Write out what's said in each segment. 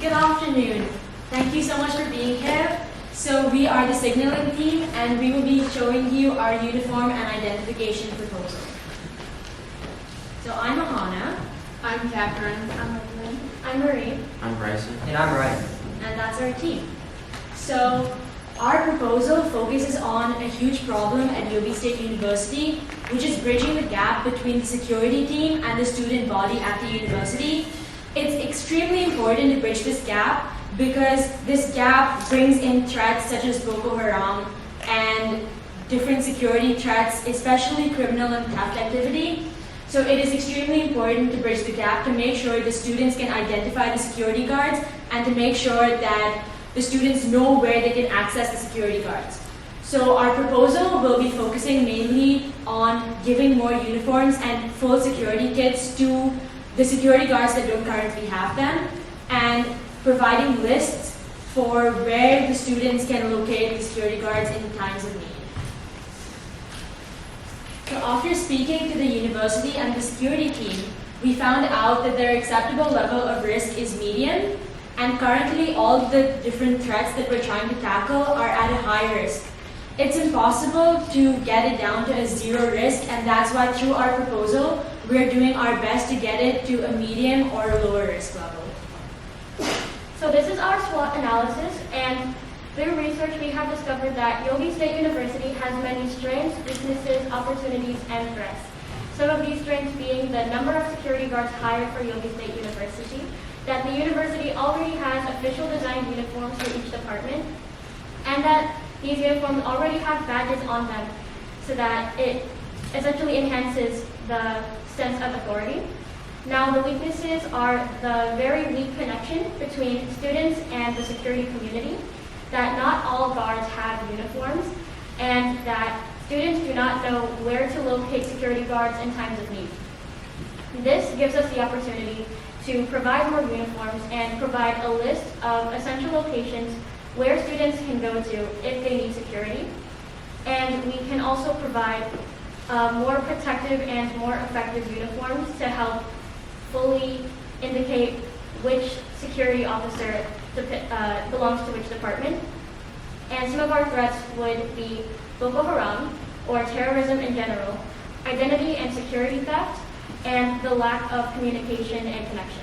Good afternoon. Thank you so much for being here. So we are the signaling team and we will be showing you our uniform and identification proposal. So I'm Ahana. I'm Catherine. I'm Evelyn. I'm Marie. I'm Bryson. And I'm Ryan. And that's our team. So our proposal focuses on a huge problem at Yogi State University, which is bridging the gap between the security team and the student body at the university. It's extremely important to bridge this gap because this gap brings in threats such as Boko Haram and different security threats, especially criminal and theft activity. So it is extremely important to bridge the gap to make sure the students can identify the security guards and to make sure that the students know where they can access the security guards. So our proposal will be focusing mainly on giving more uniforms and full security kits to the security guards that don't currently have them, and providing lists for where the students can locate the security guards in times of need. So after speaking to the university and the security team, we found out that their acceptable level of risk is medium, and currently all the different threats that we're trying to tackle are at a high risk. It's impossible to get it down to a zero risk, and that's why through our proposal, we're doing our best to get it to a medium or a lower risk level. So this is our SWOT analysis, and through research we have discovered that Yogi State University has many strengths, weaknesses, opportunities, and threats. Some of these strengths being the number of security guards hired for Yogi State University, that the university already has official designed uniforms for each department, and that these uniforms already have badges on them, so that it essentially enhances the sense of authority. Now, the weaknesses are the very weak connection between students and the security community, that not all guards have uniforms, and that students do not know where to locate security guards in times of need. This gives us the opportunity to provide more uniforms and provide a list of essential locations where students can go to if they need security. And we can also provide more protective and more effective uniforms to help fully indicate which security officer belongs to which department. And some of our threats would be Boko Haram, or terrorism in general, identity and security theft, and the lack of communication and connections.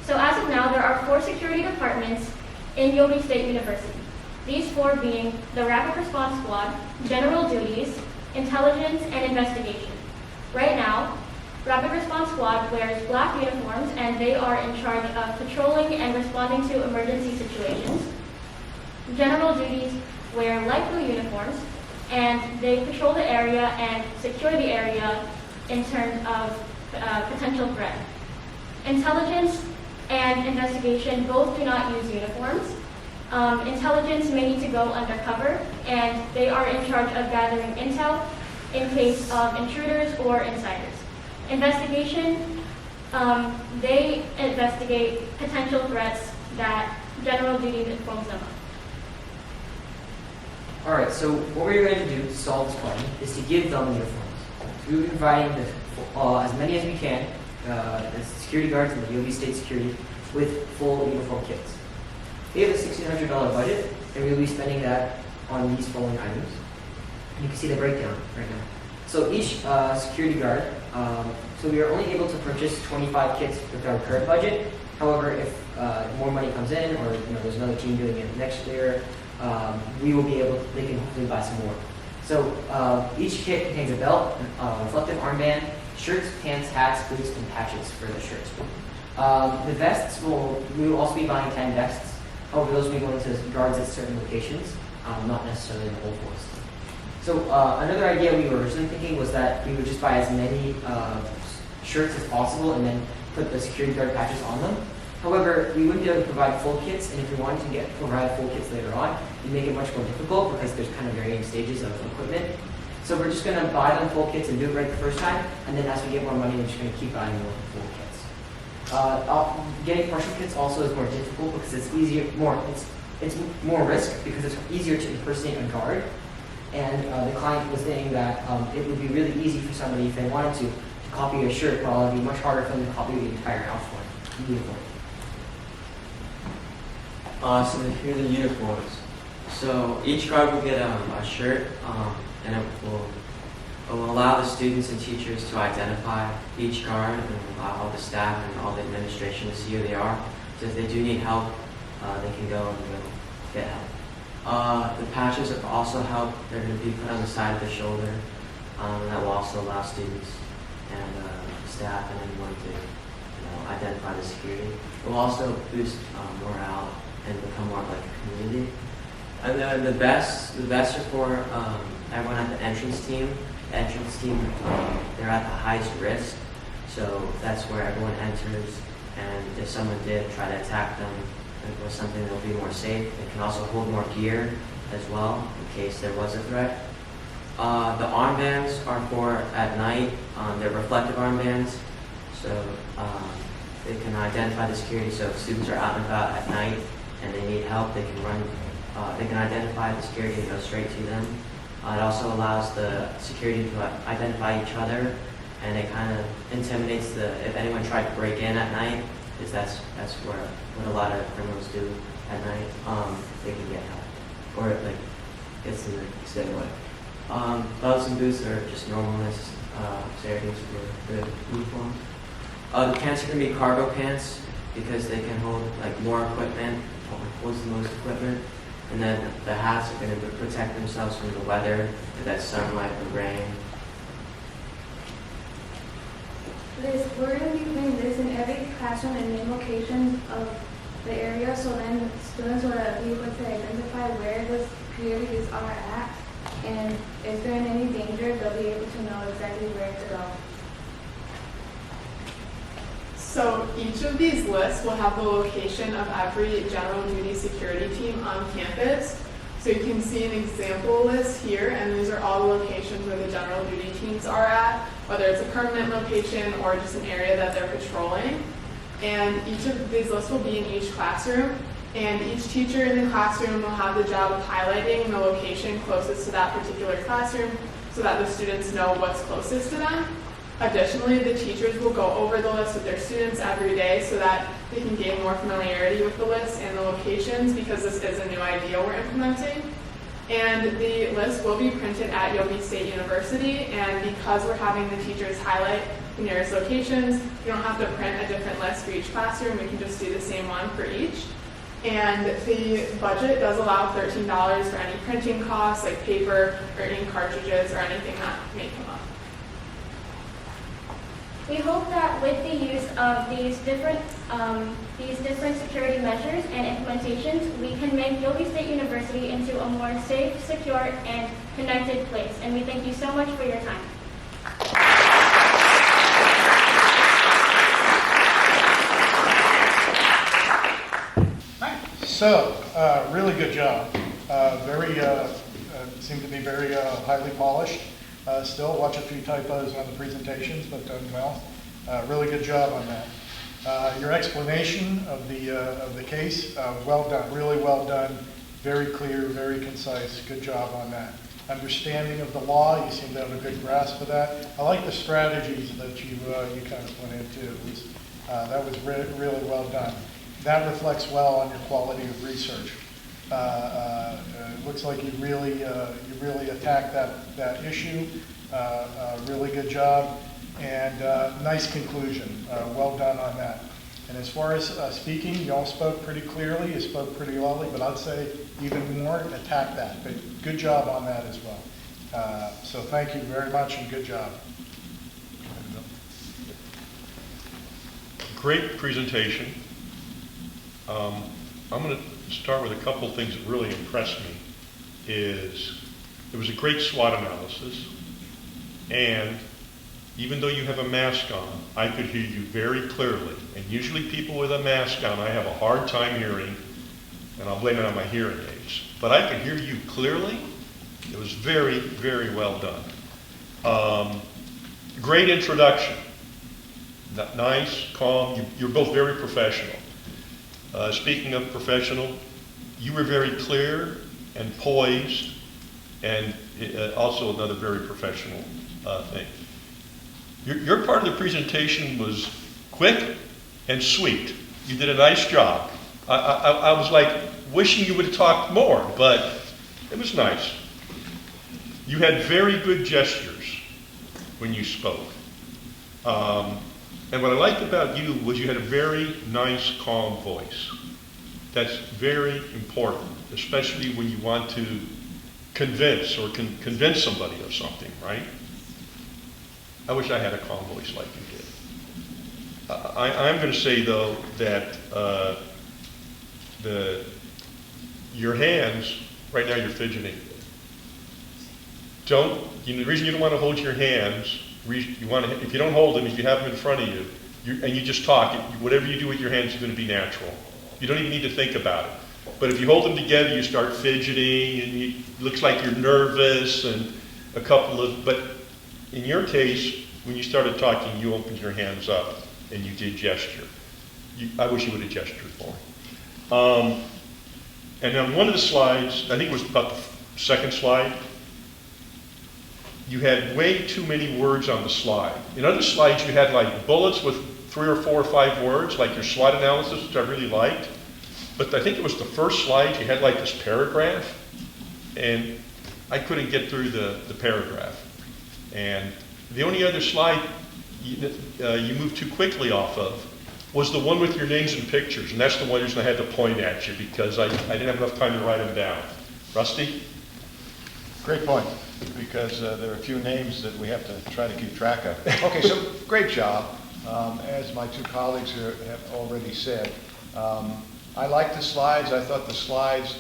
So as of now, there are 4 security departments in Yogi State University. These 4 being the Rapid Response Squad, General Duties, Intelligence, and Investigation. Right now, Rapid Response Squad wears black uniforms and they are in charge of patrolling and responding to emergency situations. General Duties wear light blue uniforms and they patrol the area and secure the area in terms of potential threat. Intelligence and Investigation both do not use uniforms. Intelligence may need to go undercover, and they are in charge of gathering intel in case of intruders or insiders. Investigation, they investigate potential threats that General Duties informs them of. Alright, so what we're going to do to solve this problem is to give them uniforms. So we'll be providing as many as we can, the security guards and the Yogi State Security, with full uniform kits. We have a $1,600 budget, and we'll be spending that on these following items. You can see the breakdown right now. So each security guard, so we are only able to purchase 25 kits with our current budget. However, if more money comes in, or there's another team doing it next year, we will be able to, they can hopefully buy some more. So each kit contains a belt, reflective armband, shirts, pants, hats, boots, and patches for the shirts. The vests, we will also be buying 10 vests. However, those will be going to guards at certain locations, not necessarily in the whole force. So another idea we were originally thinking was that we would just buy as many shirts as possible and then put the security guard patches on them. However, we wouldn't be able to provide full kits, and if we wanted to provide full kits later on, it'd make it much more difficult because there's kind of varying stages of equipment. So we're just going to buy them full kits and do it right the first time, and then as we get more money, we're just going to keep buying more full kits. Getting partial kits also is more difficult because it's easier, it's more risk because it's easier to impersonate a guard. And the client was saying that it would be really easy for somebody if they wanted to copy a shirt, while it would be much harder for them to copy the entire outfit. uniform. So here are the uniforms. So each guard will get a shirt, and it will allow the students and teachers to identify each guard and allow all the staff and all the administration to see who they are. So if they do need help, they can go and get help. The patches are also help. They're going to be put on the side of the shoulder, and that will also allow students and staff and anyone to identify the security. It will also boost morale and become more like a community. And then the vests are for everyone at the entrance team. The entrance team, they're at the highest risk, so that's where everyone enters. And if someone did try to attack them, if it was something that would be more safe. It can also hold more gear as well in case there was a threat. The armbands are for at night. They're reflective armbands, so they can identify the security. So if students are out and about at night and they need help, they can run. They can identify the security and go straight to them. It also allows the security to identify each other, and it kind of intimidates if anyone tried to break in at night, because that's what a lot of criminals do at night. They can get help, or like gets them to stay away. Gloves and boots are just normal necessities for the uniform. The pants are going to be cargo pants because they can hold like more equipment, holds the most equipment. And then the hats are going to protect themselves from the weather, if that's sunlight or rain. We're going to be putting this in every classroom and main locations of the area, so then students will be able to identify where the securities are at, and if they're in any danger, they'll be able to know exactly where to go. So each of these lists will have the location of every general duty security team on campus. So you can see an example list here, and these are all the locations where the general duty teams are at, whether it's a permanent location or just an area that they're patrolling. And each of these lists will be in each classroom, and each teacher in the classroom will have the job of highlighting the location closest to that particular classroom so that the students know what's closest to them. Additionally, the teachers will go over the list with their students every day so that they can gain more familiarity with the list and the locations, because this is a new idea we're implementing. And the list will be printed at Yogi State University, and because we're having the teachers highlight the nearest locations, you don't have to print a different list for each classroom. We can just do the same one for each. And the budget does allow $13 for any printing costs like paper or ink cartridges or anything that may come up. We hope that with the use of these different security measures and implementations, we can make Yogi State University into a more safe, secure, and connected place. And we thank you so much for your time. So, really good job. Seemed to be very highly polished. Still, watch a few typos on the presentations, but done well. Really good job on that. Your explanation of the case, well done, really well done. Very clear, very concise. Good job on that. Understanding of the law, you seem to have a good grasp of that. I like the strategies that you kind of went into. That was really well done. That reflects well on your quality of research. It looks like you really attacked that issue. Really good job, and nice conclusion. Well done on that. And as far as speaking, you all spoke pretty clearly. You spoke pretty loudly, but I'd say even more, attack that. But good job on that as well. So thank you very much, and good job. Great presentation. I'm going to start with a couple things that really impressed me. It was a great SWOT analysis, and even though you have a mask on, I could hear you very clearly. And usually people with a mask on, I have a hard time hearing, and I'll blame it on my hearing aids. But I could hear you clearly. It was very, very well done. Great introduction. Nice, calm. You're both very professional. Speaking of professional, you were very clear and poised, and also another very professional thing. Your part of the presentation was quick and sweet. You did a nice job. I was like wishing you would have talked more, but it was nice. You had very good gestures when you spoke. And what I liked about you was you had a very nice, calm voice. That's very important, especially when you want to convince or convince somebody of something, right? I wish I had a calm voice like you did. I'm going to say, though, that your hands, right now you're fidgeting. The reason you don't want to hold your hands, if you don't hold them, if you have them in front of you, and you just talk, whatever you do with your hands is going to be natural. You don't even need to think about it. But if you hold them together, you start fidgeting, and it looks like you're nervous, and but in your case, when you started talking, you opened your hands up, and you did gesture. I wish you would have gestured more. And on one of the slides, I think it was about the second slide, you had way too many words on the slide. In other slides, you had like bullets with 3 or 4 or 5 words, like your SWOT analysis, which I really liked. But I think it was the first slide, you had like this paragraph, and I couldn't get through the paragraph. And the only other slide you moved too quickly off of was the one with your names and pictures, and that's the one reason I had to point at you, because I didn't have enough time to write them down. Rusty? Great point, because there are a few names that we have to try to keep track of. Okay, so great job. As my 2 colleagues here have already said, I like the slides. I thought the slides,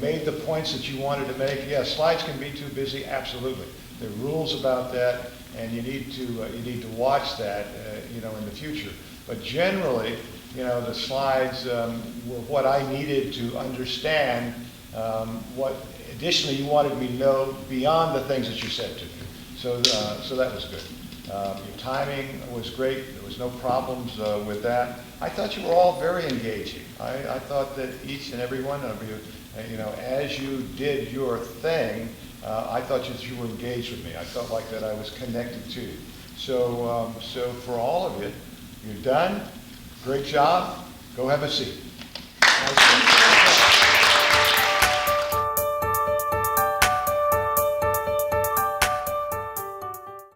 made the points that you wanted to make. Yeah, slides can be too busy, absolutely. There are rules about that, and you need to watch that, in the future. But generally, the slides were what I needed to understand what additionally you wanted me to know beyond the things that you said to me. So that was good. Your timing was great. There was no problems with that. I thought you were all very engaging. I thought that each and every one of you, as you did your thing, I thought that you were engaged with me. I felt like that I was connected to you. So for all of you, you're done. Great job. Go have a seat.